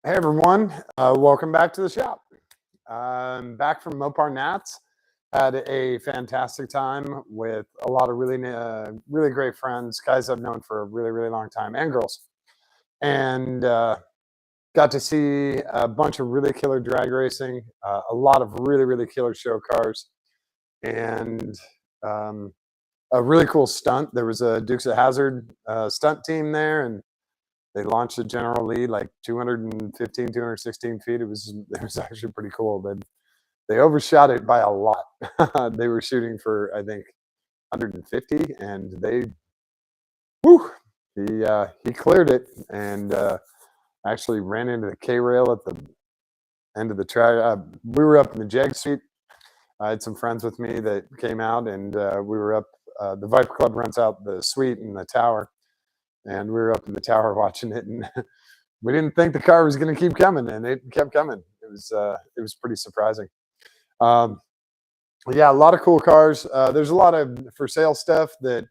Hey everyone, welcome back to the shop. I'm back from Mopar Nats. Had a fantastic time with a lot of really great friends, guys I've known for a really long time, and girls. And got to see a bunch of really killer drag racing, a lot of really killer show cars, and um, a really cool stunt. There was a Dukes of Hazzard stunt team there, and they launched a general lead like 215, 216 feet. It was actually pretty cool. They overshot it by a lot. They were shooting for I think 150, and whew, he cleared it and actually ran into the K rail at the end of the track. We were up in the Jag Suite. I had some friends with me that came out, and we were up. The Viper Club rents out the suite in the tower, and we were up in the tower watching it, and we didn't think the car was going to keep coming, and it kept coming. It was pretty surprising. Um, yeah, a lot of cool cars. There's a lot of for sale stuff that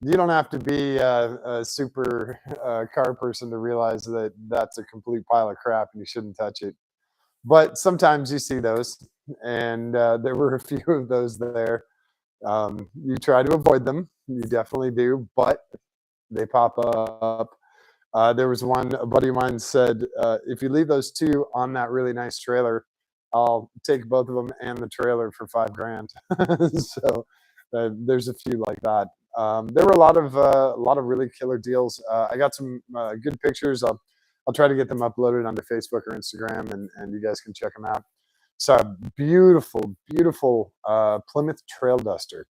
you don't have to be a super car person to realize that that's a complete pile of crap and you shouldn't touch it. But sometimes you see those, and there were a few of those there. You try to avoid them, you definitely do, but they pop up. There was one, a buddy of mine said, if you leave those two on that really nice trailer, I'll take both of them and the trailer for $5,000. So there's a few like that. There were a lot of really killer deals. I got some good pictures. I'll try to get them uploaded onto Facebook or Instagram, and you guys can check them out. So beautiful Plymouth Trail Duster.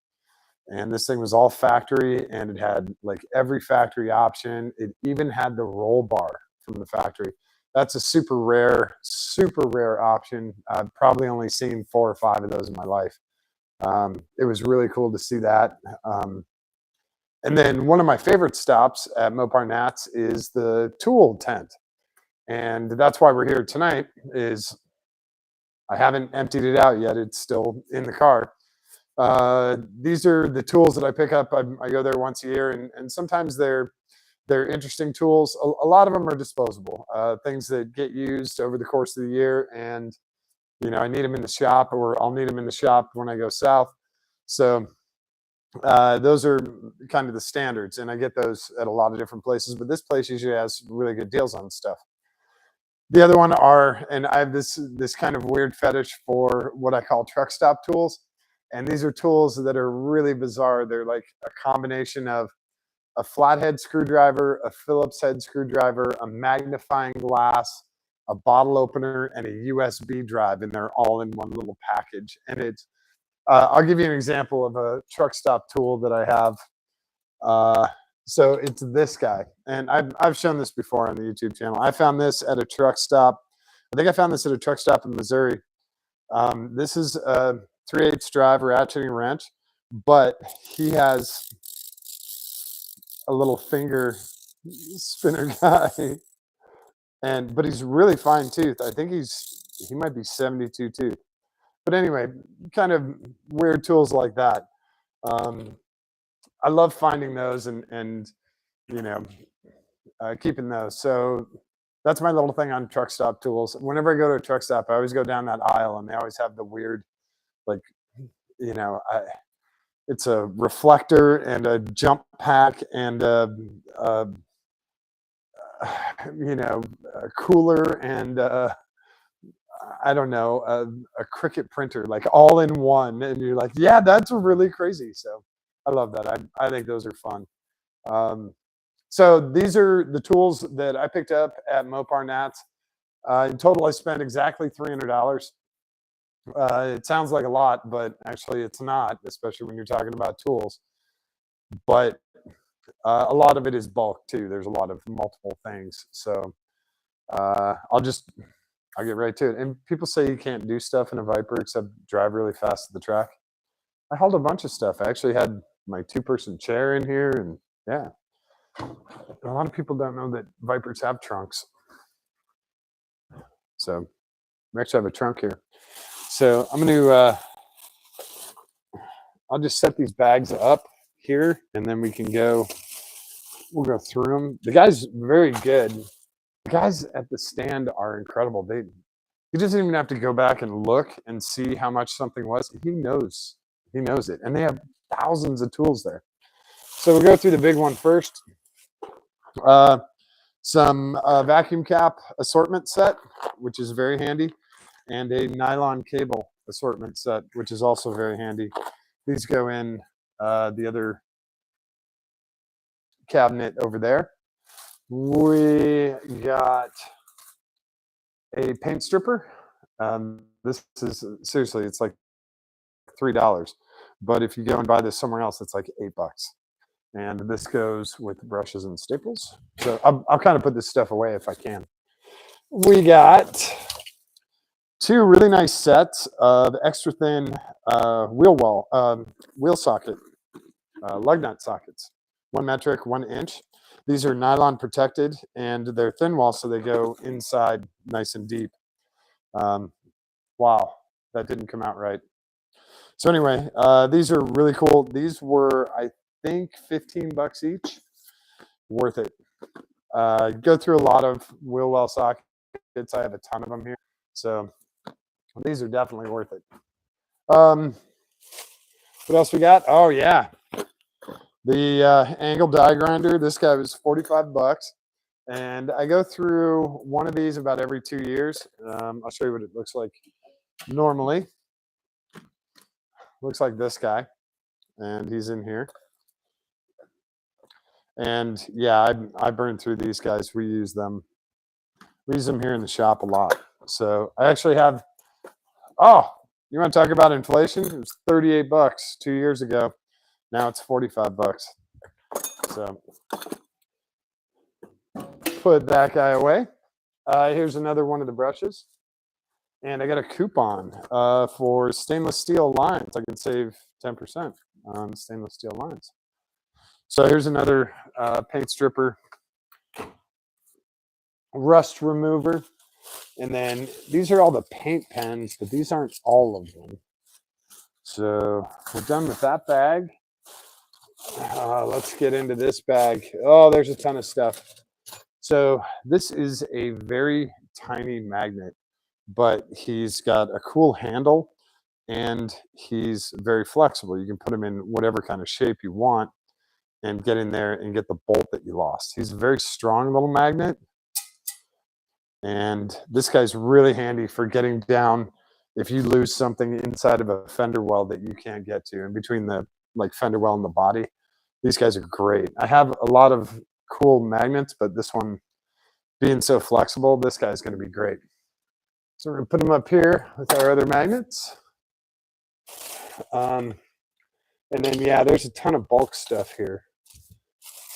And this thing was all factory, and it had like every factory option. It even had the roll bar from the factory. That's a super rare option. I've probably only seen 4 or 5 of those in my life. It was really cool to see that. And then one of my favorite stops at Mopar Nats is the tool tent. And that's why we're here tonight. Is I haven't emptied it out yet. It's still in the car. These are the tools that I pick up. I go there once a year, and sometimes they're interesting tools. A lot of them are disposable, things that get used over the course of the year, and I need them in the shop, or I'll need them in the shop when I go south. So those are kind of the standards, and I get those at a lot of different places, but this place usually has really good deals on stuff. The other one and I have this kind of weird fetish for what I call truck stop tools. And these are tools that are really bizarre. They're like a combination of a flathead screwdriver, a Phillips head screwdriver, a magnifying glass, a bottle opener, and a USB drive, and they're all in one little package. And I'll give you an example of a truck stop tool that I have. So it's this guy, and I've shown this before on the YouTube channel. I found this at a truck stop. I think I found this at a truck stop in Missouri. This is a 3/8 drive ratcheting wrench, but he has a little finger spinner guy, but he's really fine tooth. I think he might be 72 tooth. But anyway, kind of weird tools like that. I love finding those and keeping those. So that's my little thing on truck stop tools. Whenever I go to a truck stop, I always go down that aisle, and they always have the weird, like, it's a reflector and a jump pack and a cooler and I don't know, a Cricut printer, like all in one. And you're like, yeah, that's really crazy. So I love that. I think those are fun. So these are the tools that I picked up at Mopar Nats. In total, I spent exactly $300. It sounds like a lot, but actually it's not, especially when you're talking about tools. But a lot of it is bulk too. There's a lot of multiple things. So I'll get right to it. And people say you can't do stuff in a Viper except drive really fast to the track. I hauled a bunch of stuff. I actually had my 2-person chair in here, and yeah. A lot of people don't know that Vipers have trunks. So we actually have a trunk here. So I'm going to, I'll just set these bags up here, and then we'll go through them. The guy's very good The guys at the stand are incredible. He doesn't even have to go back and look and see how much something was. He knows it, and they have thousands of tools there. So we'll go through the big one first. Some vacuum cap assortment set, which is very handy, and a nylon cable assortment set, which is also very handy. These go in the other cabinet over there. We got a paint stripper. This is seriously, it's like $3, but if you go and buy this somewhere else, it's like $8. And this goes with brushes and staples. So I'll kind of put this stuff away if I can. We got two really nice sets of extra thin wheel socket, lug nut sockets, 1 metric, 1 inch. These are nylon protected, and they're thin wall, so they go inside nice and deep. Wow, that didn't come out right. So anyway, these are really cool. These were, I think, $15 each. Worth it. Go through a lot of wheel well sockets. I have a ton of them here, so these are definitely worth it. What else we got? Oh yeah, the angle die grinder. This guy was $45, and I go through one of these about every 2 years. I'll show you what it looks like normally. Looks like this guy, and he's in here. And yeah, I burn through these guys. We use them here in the shop a lot. So I actually have, oh, you want to talk about inflation? It was $38 2 years ago. Now it's $45. So put that guy away. Here's another one of the brushes. And I got a coupon for stainless steel lines. I can save 10% on stainless steel lines. So here's another paint stripper, rust remover. And then these are all the paint pens, but these aren't all of them. So we're done with that bag. Let's get into this bag. Oh, there's a ton of stuff. So this is a very tiny magnet, but he's got a cool handle and he's very flexible. You can put him in whatever kind of shape you want and get in there and get the bolt that you lost. He's a very strong little magnet. And this guy's really handy for getting down if you lose something inside of a fender well that you can't get to, in between the fender well and the body. These guys are great. I have a lot of cool magnets, but this one being so flexible, this guy's going to be great. So we're going to put them up here with our other magnets. And then, yeah, there's a ton of bulk stuff here.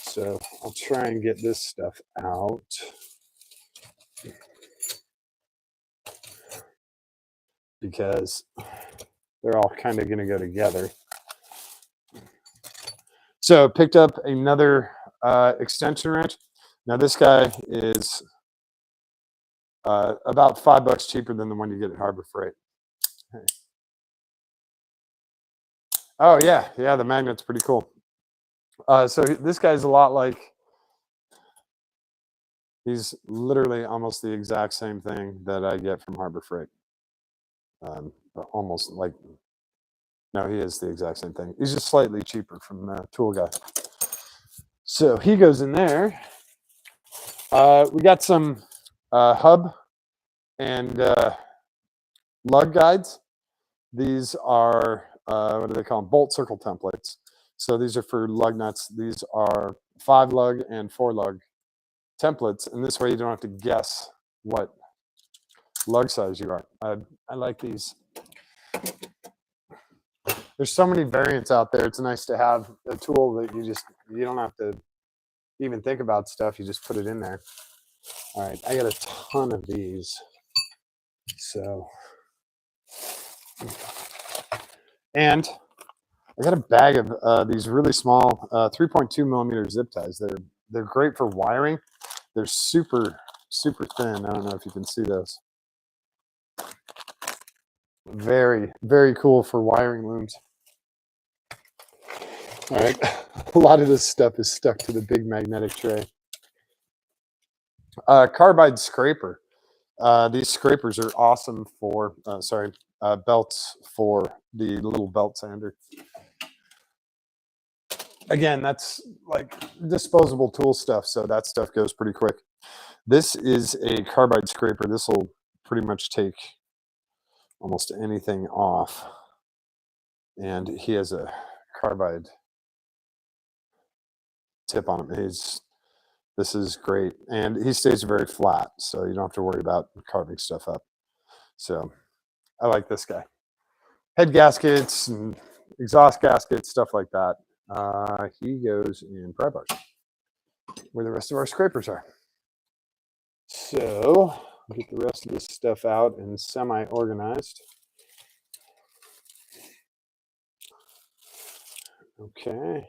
So I'll try and get this stuff out. Because they're all kind of going to go together. So picked up another extension wrench. Now this guy is about $5 cheaper than the one you get at Harbor Freight. Hey. Oh yeah, the magnet's pretty cool. So this guy's a lot like, he's literally almost the exact same thing that I get from Harbor Freight. Almost like, no, he is the exact same thing. He's just slightly cheaper from Tool Guy. So he goes in there. We got some hub and lug guides. These are, what do they call them? Bolt circle templates. So these are for lug nuts. These are 5 lug and 4 lug templates. And this way you don't have to guess what lug size you are. I like these. There's so many variants out there. It's nice to have a tool that you don't have to even think about stuff. You just put it in there. All right, I got a ton of these. So, and I got a bag of these really small 3.2 millimeter zip ties. They're great for wiring. They're super, super thin. I don't know if you can see those. Very, very cool for wiring looms. All right, a lot of this stuff is stuck to the big magnetic tray. Carbide scraper. These scrapers are awesome for, belts for the little belt sander. Again, that's like disposable tool stuff, so that stuff goes pretty quick. This is a carbide scraper. This will pretty much take almost anything off. And he has a carbide tip on him. This is great. And he stays very flat, so you don't have to worry about carving stuff up. So I like this guy. Head gaskets and exhaust gaskets, stuff like that. He goes in pry bars, where the rest of our scrapers are. So get the rest of this stuff out and semi-organized. Okay.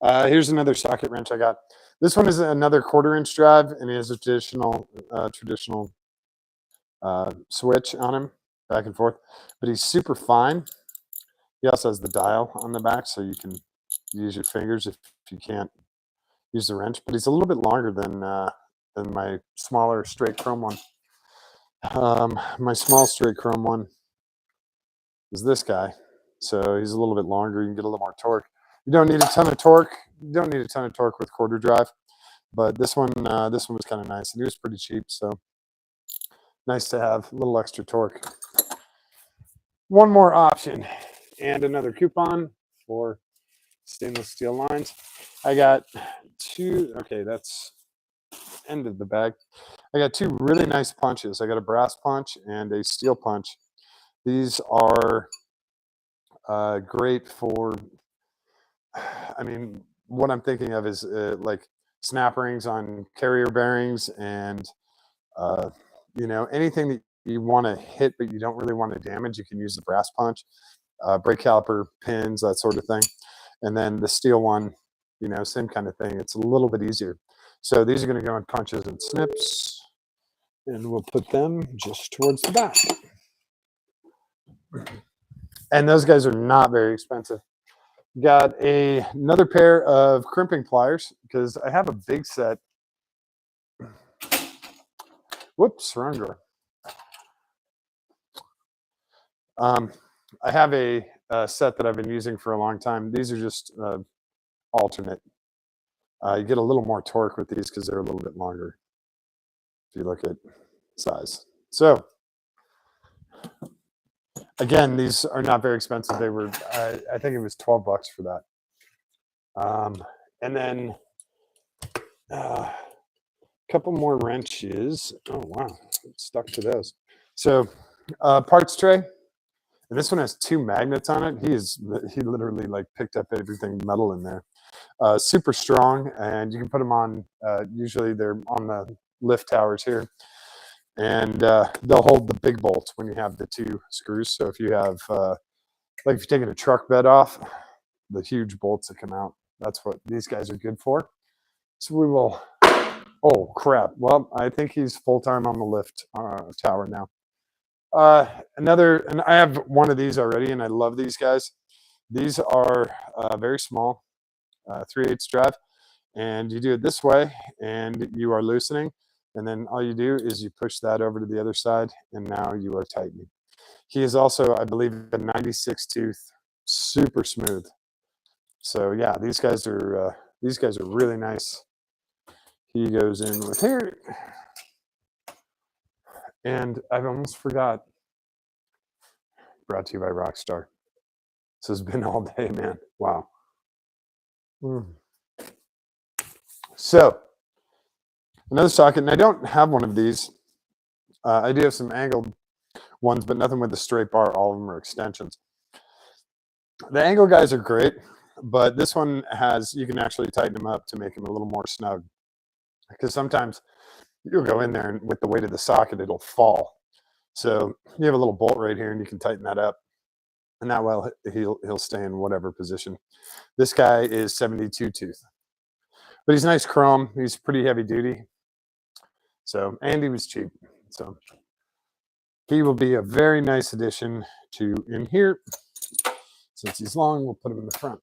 Here's another socket wrench I got. This one is another 1/4-inch drive, and it has a traditional switch on him, back and forth. But he's super fine. He also has the dial on the back, so you can use your fingers if you can't use the wrench. But he's a little bit longer than my smaller straight chrome one. My small straight chrome one is this guy, so he's a little bit longer. You can get a little more torque. You don't need a ton of torque. You don't need a ton of torque with 1/4 drive, but this one was kind of nice, and he was pretty cheap, so nice to have a little extra torque. One more option, and another coupon for stainless steel lines. I got two. Okay, that's end of the bag. I got two really nice punches. I got a brass punch and a steel punch. These are great for, I mean, what I'm thinking of is like snap rings on carrier bearings, and anything that you want to hit but you don't really want to damage, you can use the brass punch. Brake caliper pins, that sort of thing. And then the steel one, same kind of thing. It's a little bit easier. So these are going to go in punches and snips, and we'll put them just towards the back. And those guys are not very expensive. Got another pair of crimping pliers because I have a big set. Whoops, wrong drawer. I have a set that I've been using for a long time. These are just alternate. You get a little more torque with these because they're a little bit longer if you look at size. So again, these are not very expensive. They were, I think it was $12 for that. And then a couple more wrenches. Oh, wow. Stuck to those. So parts tray. And this one has 2 magnets on it. He literally like picked up everything metal in there. Super strong, and you can put them on, usually they're on the lift towers here. And they'll hold the big bolts when you have the 2 screws. So if you have, like if you're taking a truck bed off, the huge bolts that come out, that's what these guys are good for. So we will, oh crap. Well, I think he's full-time on the lift tower now. And I have one of these already, and I love these guys. These are very small, 3/8 drive, and you do it this way, and you are loosening. And then all you do is you push that over to the other side, and now you are tightening. He is also, I believe, a 96 tooth, super smooth. So yeah, these guys are really nice. He goes in with here, and I've almost forgot. Brought to you by Rockstar. This has been all day, man. Wow. So another socket, and I don't have one of these. I do have some angled ones, but nothing with the straight bar. All of them are extensions. The angle guys are great, but this one you can actually tighten them up to make them a little more snug. Because sometimes you'll go in there and with the weight of the socket, it'll fall. So you have a little bolt right here, and you can tighten that up, and that way he'll stay in whatever position. This guy is 72 tooth, but he's nice chrome. He's pretty heavy duty. So, and he was cheap. So he will be a very nice addition to in here. Since he's long, we'll put him in the front.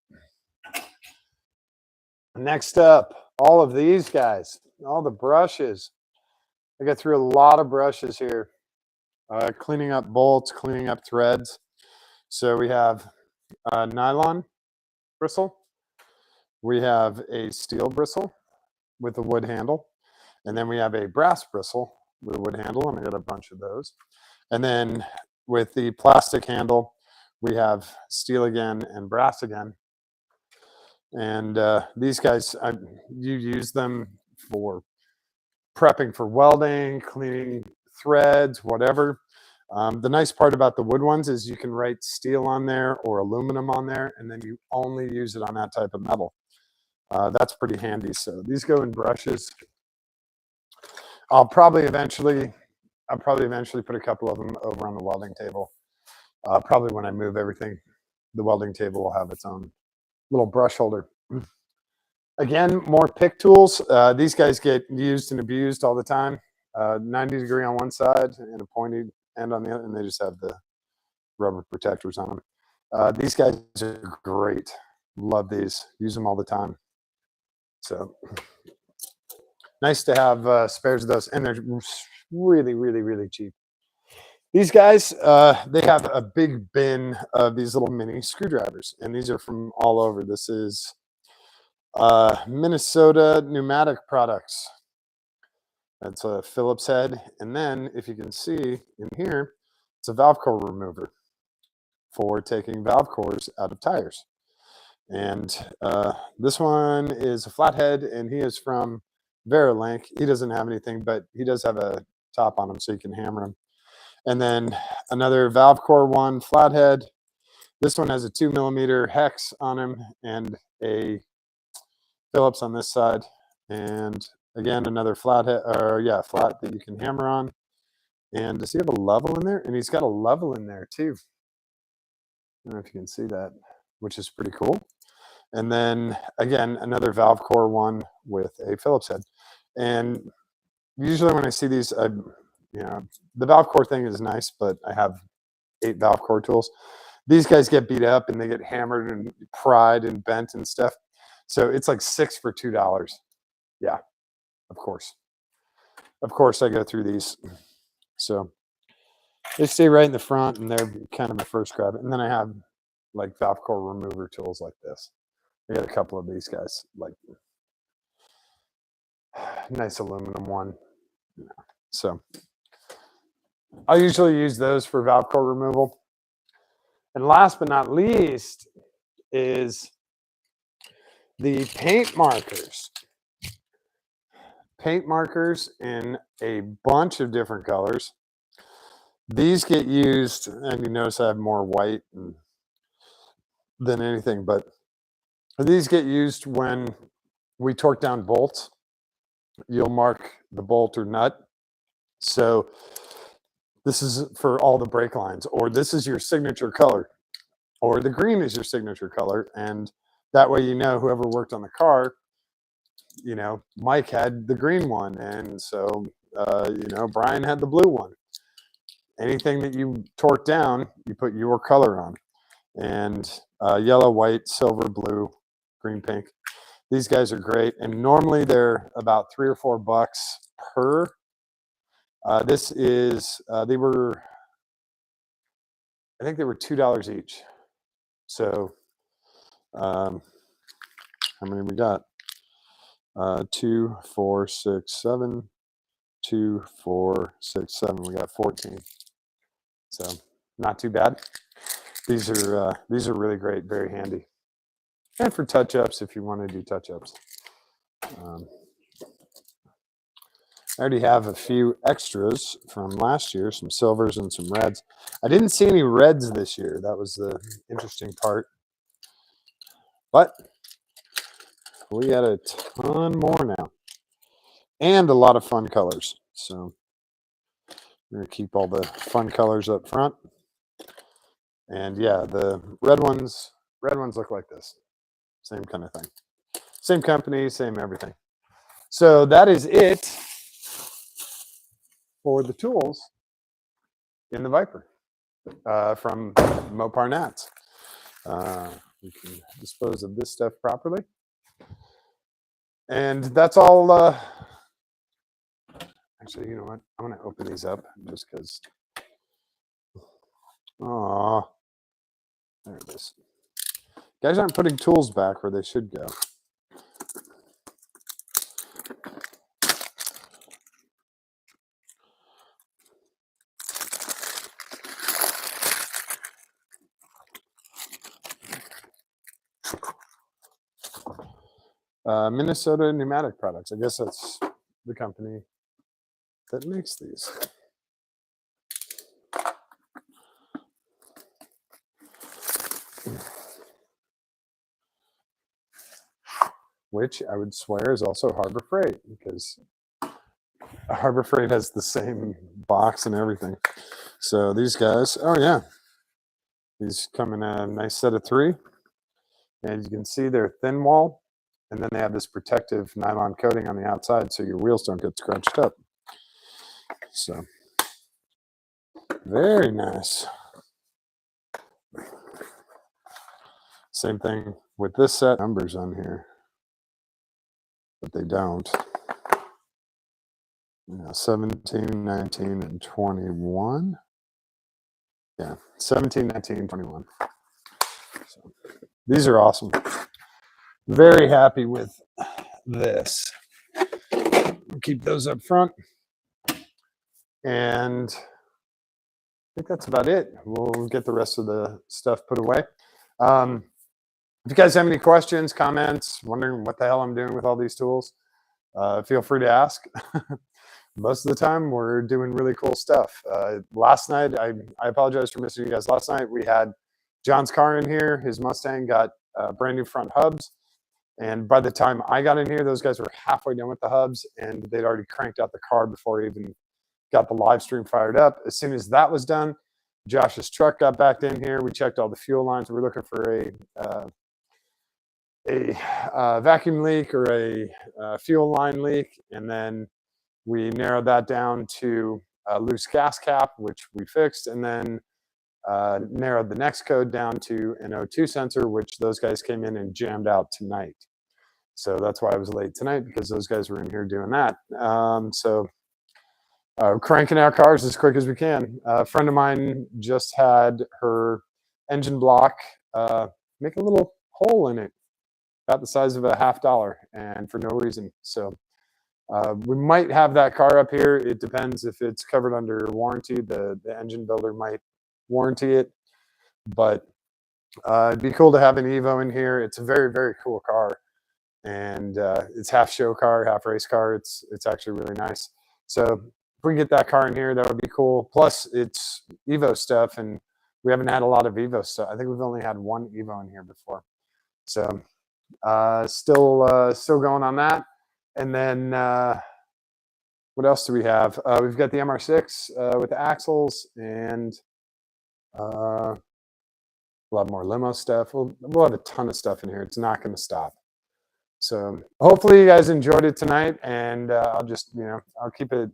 Next up, all of these guys, all the brushes. I got through a lot of brushes here, cleaning up bolts, cleaning up threads. So we have a nylon bristle. We have a steel bristle with a wood handle. And then we have a brass bristle with a wood handle, and I got a bunch of those. And then with the plastic handle, we have steel again and brass again. And these guys, you use them for prepping for welding, cleaning threads, whatever. The nice part about the wood ones is you can write steel on there or aluminum on there, and then you only use it on that type of metal. That's pretty handy. So these go in brushes. I'll probably eventually put a couple of them over on the welding table. Probably when I move everything, the welding table will have its own little brush holder. Again, more pick tools. These guys get used and abused all the time. 90-degree on one side and a pointy end on the other, and they just have the rubber protectors on them. These guys are great. Love these. Use them all the time. So nice to have spares of those, and they're really, really, really cheap. These guys, they have a big bin of these little mini screwdrivers, and these are from all over. This is Minnesota Pneumatic Products. That's a Phillips head. And then if you can see in here, it's a valve core remover for taking valve cores out of tires. And this one is a flathead, and he is from Verilink. He doesn't have anything, but he does have a top on him so you can hammer him. And then another valve core one, flathead. This one has a 2mm hex on him and a Phillips on this side. And again, another flathead, flat that you can hammer on. And does he have a level in there? And he's got a level in there too. I don't know if you can see that, which is pretty cool. And then again, another valve core one with a Phillips head. And usually when I see these, the valve core thing is nice, but I have 8 valve core tools. These guys get beat up and they get hammered and pried and bent and stuff. So it's like 6 for $2. Yeah, of course. Of course I go through these. So they stay right in the front, and they're kind of my first grab. And then I have like valve core remover tools like this. I got a couple of these guys, like nice aluminum one. So I usually use those for valve core removal. And last but not least is the paint markers. Paint markers in a bunch of different colors. These get used, and you notice I have more white than anything, but these get used when we torque down bolts. You'll mark the bolt or nut. So this is for all the brake lines, or this is your signature color, or the green is your signature color. And that way, whoever worked on the car, Mike had the green one. And so, Brian had the blue one. Anything that you torque down, you put your color on. And yellow, white, silver, blue, green, pink. These guys are great. And normally they're about $3 or $4 per. This is, I think they were $2 each. So, how many we got? 2, 4, 6, 7. 2, 4, 6, 7. We got 14. So not too bad. These are really great, very handy, and for touch-ups if you want to do touch-ups. I already have a few extras from last year, some silvers and some reds. I didn't see any reds this year. That was the interesting part. But we got a ton more now, and a lot of fun colors. So we're going to keep all the fun colors up front. And yeah, the red ones look like this. Same kind of thing. Same company, same everything. So that is it for the tools in the Viper from Mopar Nats. We can dispose of this stuff properly. And that's all. Actually, you know what? I'm going to open these up just because. Oh, there it is. Guys aren't putting tools back where they should go. Minnesota Pneumatic Products. I guess that's the company that makes these. Which I would swear is also Harbor Freight, because Harbor Freight has the same box and everything. So these guys, oh yeah, these come in a nice set of 3. And you can see they're thin wall, and then they have this protective nylon coating on the outside so your wheels don't get scrunched up. So very nice. Same thing with this set. Numbers on here, but they don't. 17, 19, and 21. Yeah, 17, 19, 21. So these are awesome. Very happy with this. Keep those up front. And I think that's about it. We'll get the rest of the stuff put away. If you guys have any questions, comments, wondering what the hell I'm doing with all these tools, feel free to ask. Most of the time, we're doing really cool stuff. Last night, I apologize for missing you guys. Last night, we had John's car in here. His Mustang got brand new front hubs. And by the time I got in here, those guys were halfway done with the hubs, and they'd already cranked out the car before I even got the live stream fired up. As soon as that was done, Josh's truck got back in here. We checked all the fuel lines. We were looking for a vacuum leak or a fuel line leak, and then we narrowed that down to a loose gas cap, which we fixed, and then narrowed the next code down to an O2 sensor, which those guys came in and jammed out tonight. So that's why I was late tonight, because those guys were in here doing that. Cranking out cars as quick as we can. A friend of mine just had her engine block make a little hole in it, about the size of a $50, and for no reason. So we might have that car up here. It depends if it's covered under warranty. The engine builder might warranty it, but it'd be cool to have an Evo in here. It's a very, very cool car, and it's half show car, half race car. It's actually really nice. So if we can get that car in here, that would be cool. Plus, it's Evo stuff, and we haven't had a lot of Evo stuff. I think we've only had one Evo in here before. So still going on that. And then what else do we have? We've got the MR6 with the axles, and we'll have more limo stuff. We'll have a ton of stuff in here. It's not going to stop. So hopefully you guys enjoyed it tonight, and I'll just, I'll keep it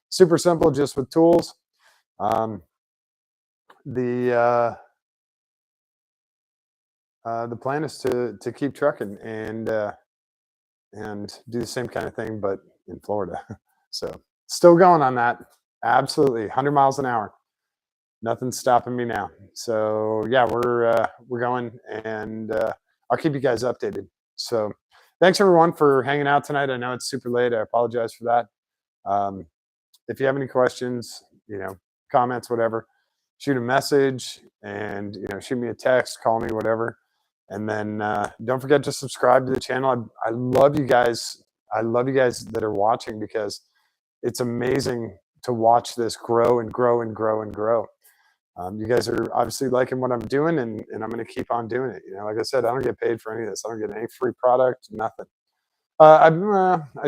super simple, just with tools. The plan is to keep trucking and do the same kind of thing, but in Florida. So still going on that. Absolutely, 100 miles an hour. Nothing's stopping me now. So yeah, we're going, and I'll keep you guys updated. So thanks everyone for hanging out tonight. I know it's super late. I apologize for that. If you have any questions, comments, whatever, shoot a message, and shoot me a text, call me, whatever. And then don't forget to subscribe to the channel. I love you guys. I love you guys that are watching, because it's amazing to watch this grow and grow and grow and grow. You guys are obviously liking what I'm doing, and I'm going to keep on doing it. Like I said, I don't get paid for any of this. I don't get any free product, nothing. I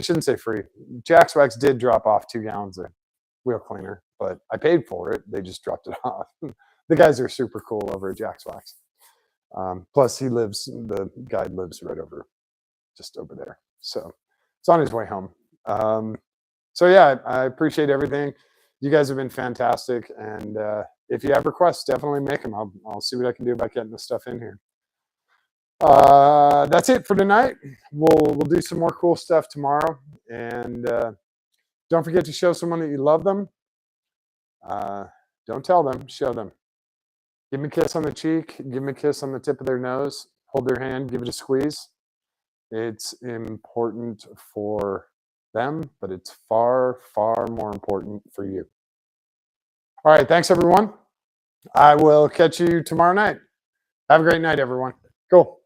shouldn't say free. Jack's Wax did drop off 2 gallons of wheel cleaner, but I paid for it. They just dropped it off. The guys are super cool over at Jack's Wax. Plus, the guide lives right over, just over there. So it's on his way home. So yeah, I appreciate everything. You guys have been fantastic. And if you have requests, definitely make them. I'll see what I can do about getting this stuff in here. That's it for tonight. We'll do some more cool stuff tomorrow, and don't forget to show someone that you love them. Don't tell them, show them. Give them a kiss on the cheek. Give them a kiss on the tip of their nose. Hold their hand. Give it a squeeze. It's important for them, but it's far, far more important for you. All right. Thanks, everyone. I will catch you tomorrow night. Have a great night, everyone. Cool.